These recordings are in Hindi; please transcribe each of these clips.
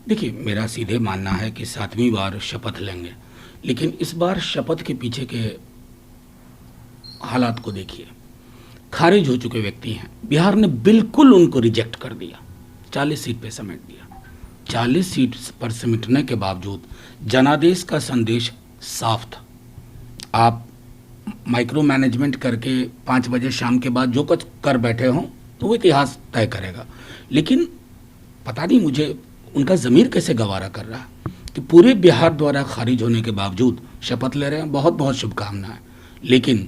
देखिए, मेरा सीधे मानना है कि 7वीं बार शपथ लेंगे, लेकिन इस बार शपथ के पीछे के हालात को देखिए। खारिज हो चुके व्यक्ति हैं, बिहार ने बिल्कुल उनको रिजेक्ट कर दिया, 40 सीट पे समेट दिया। 40 सीट पर समेटने के बावजूद जनादेश का संदेश साफ था। आप माइक्रो मैनेजमेंट करके 5 बजे शाम के बाद जो कुछ कर बैठे हों तो वो इतिहास तय करेगा। लेकिन पता नहीं मुझे उनका ज़मीर कैसे गवारा कर रहा है कि पूरे बिहार द्वारा खारिज होने के बावजूद शपथ ले रहे हैं। बहुत बहुत शुभकामनाएं। लेकिन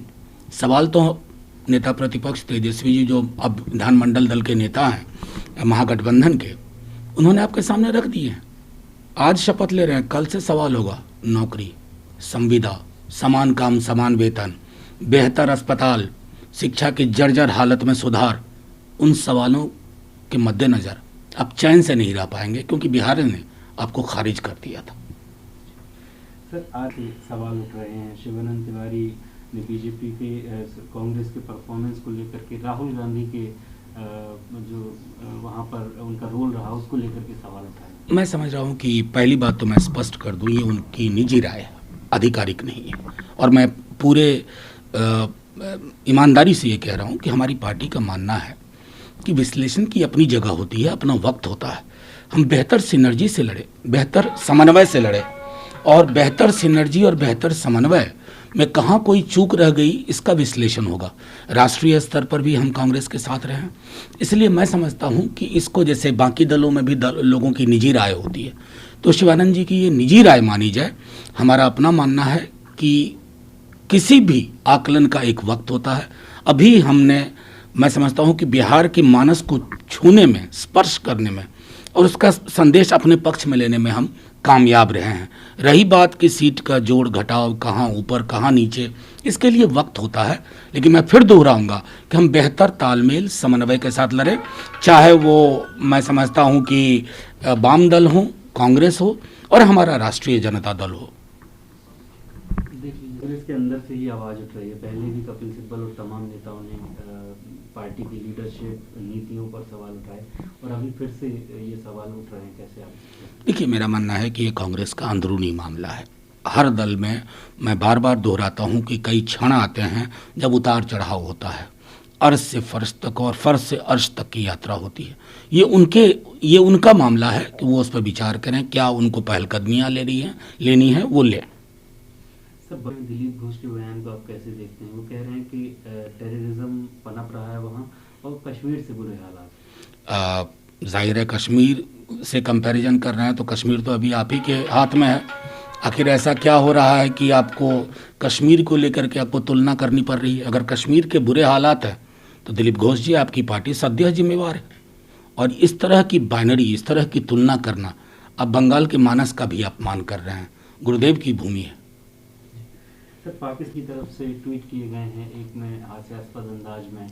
सवाल तो नेता प्रतिपक्ष तेजस्वी जी, जो अब विधानमंडल दल के नेता हैं महागठबंधन के, उन्होंने आपके सामने रख दिए हैं। आज शपथ ले रहे हैं, कल से सवाल होगा नौकरी, संविदा, समान काम समान वेतन, बेहतर अस्पताल, शिक्षा की जर्जर हालत में सुधार। उन सवालों के मद्देनज़र आप चैन से नहीं रह पाएंगे, क्योंकि बिहार ने आपको खारिज कर दिया था। सर, आज सवाल उठ रहे हैं शिवानंद तिवारी ने बीजेपी के कांग्रेस के परफॉर्मेंस को लेकर के, राहुल गांधी के जो वहाँ पर उनका रोल रहा उसको लेकर के सवाल उठाए। मैं समझ रहा हूँ कि पहली बात तो मैं स्पष्ट कर दूँ, ये उनकी निजी राय है, आधिकारिक नहीं है। और मैं पूरे ईमानदारी से ये कह रहा हूँ कि हमारी पार्टी का मानना है कि विश्लेषण की अपनी जगह होती है, अपना वक्त होता है। हम बेहतर सिनर्जी से लड़े, बेहतर समन्वय से लड़े, और बेहतर सिनर्जी और बेहतर समन्वय में कहाँ कोई चूक रह गई इसका विश्लेषण होगा। राष्ट्रीय स्तर पर भी हम कांग्रेस के साथ रहे हैं, इसलिए मैं समझता हूँ कि इसको जैसे बाकी दलों में भी लोगों की निजी राय होती है, तो शिवानंद जी की ये निजी राय मानी जाए। हमारा अपना मानना है कि किसी भी आकलन का एक वक्त होता है। अभी हमने, मैं समझता हूँ कि बिहार के मानस को छूने में, स्पर्श करने में और उसका संदेश अपने पक्ष में लेने में हम कामयाब रहे हैं। रही बात कि सीट का जोड़ घटाव, कहाँ ऊपर कहाँ नीचे, इसके लिए वक्त होता है। लेकिन मैं फिर दोहराऊंगा कि हम बेहतर तालमेल समन्वय के साथ लड़ें, चाहे वो मैं समझता हूँ कि वाम दल हो, कांग्रेस हो और हमारा राष्ट्रीय जनता दल हो। कांग्रेस के अंदर से ही आवाज उठ रही है। पहले भी कपिल सिब्बल और तमाम नेताओं ने पार्टी की लीडरशिप, नीतियों पर सवाल उठाए और अभी फिर से ये सवाल उठ रहे हैं। कैसे आप? देखिए, मेरा मानना है कि ये कांग्रेस का अंदरूनी मामला है। हर दल में मैं बार बार दोहराता हूँ कि कई क्षण आते हैं जब उतार चढ़ाव होता है। अर्श से फर्श तक और फर्श से अर्श तक की यात्रा होती है। ये उनका मामला है कि वो उस पर विचार करें, क्या उनको पहलकदमियाँ लेनी है वो लें। दिलीप घोष के बयान को आप कैसे देखते हैं? वो कह रहे हैं कि टेररिज्म पनप रहा है वहाँ और कश्मीर से बुरे हालात। जाहिर है, कश्मीर से कंपैरिजन कर रहे हैं तो कश्मीर तो अभी आप ही के हाथ में है। आखिर ऐसा क्या हो रहा है कि आपको कश्मीर को लेकर के आपको तुलना करनी पड़ रही है? अगर कश्मीर के बुरे हालात हैं तो दिलीप घोष जी, आपकी पार्टी सद्यह जिम्मेवार है। और इस तरह की बाइनरी, इस तरह की तुलना करना, अब बंगाल के मानस का भी अपमान कर रहे हैं। गुरुदेव की भूमि है। सर, पाकिस्तान की तरफ से ट्वीट किए गए हैं, एक में हास्यास्पद अंदाज में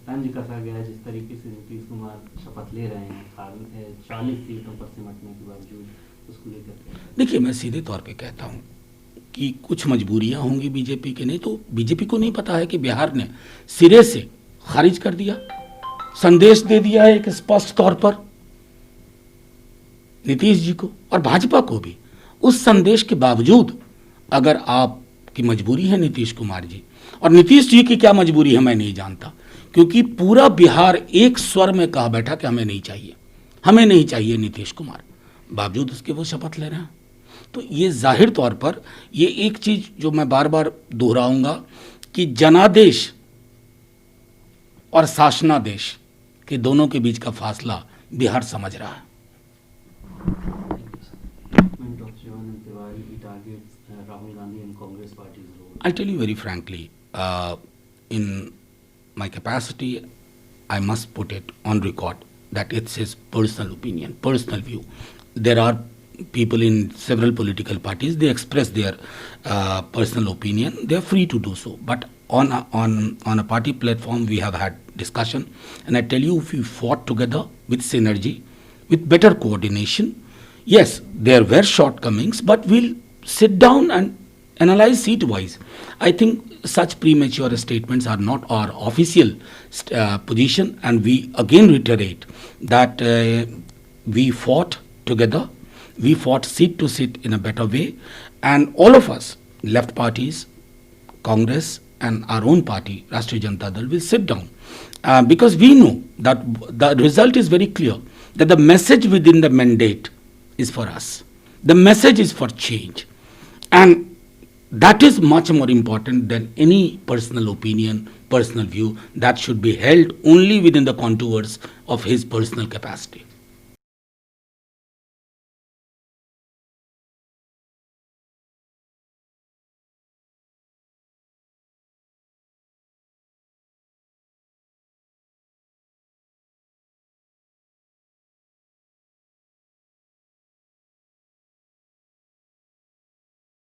तंज कसा गया है जिस तरीके से नीतीश कुमार शपथ ले रहे हैं 40 सीटों पर सिमटने के बावजूद, उसको लेकर। देखिए, मैं सीधे तौर पे कहता हूँ कि कुछ मजबूरियां होंगी बीजेपी के, नहीं तो बीजेपी को नहीं पता है कि बिहार ने सिरे से खारिज कर दिया, संदेश दे दिया है एक स्पष्ट तौर पर नीतीश जी को और भाजपा को भी। उस संदेश के बावजूद अगर आपकी मजबूरी है नीतीश कुमार जी, और नीतीश जी की क्या मजबूरी है मैं नहीं जानता, क्योंकि पूरा बिहार एक स्वर में कहा बैठा कि हमें नहीं चाहिए नीतीश कुमार, बावजूद उसके वो शपथ ले रहे हैं। तो ये जाहिर तौर पर ये एक चीज जो मैं बार बार दोहराऊंगा कि जनादेश और शासनादेश के दोनों के बीच का फासला बिहार समझ रहा है। I'll tell you very frankly, in my capacity, I must put it on record that it's his personal opinion, personal view. There are people in several political parties, they express their personal opinion. They are free to do so. But on a party platform, we have had discussion. And I tell you, if we fought together with synergy, with better coordination, yes, there were shortcomings, but we'll sit down and analyze seat-wise. I think such premature statements are not our official position, and we again reiterate that we fought together. We fought seat to seat in a better way. And all of us, left parties, Congress and our own party, Rashtriya Janata Dal, will sit down. Because we know that the result is very clear, that the message within the mandate is for us. The message is for change. And that is much more important than any personal opinion, personal view that should be held only within the contours of his personal capacity.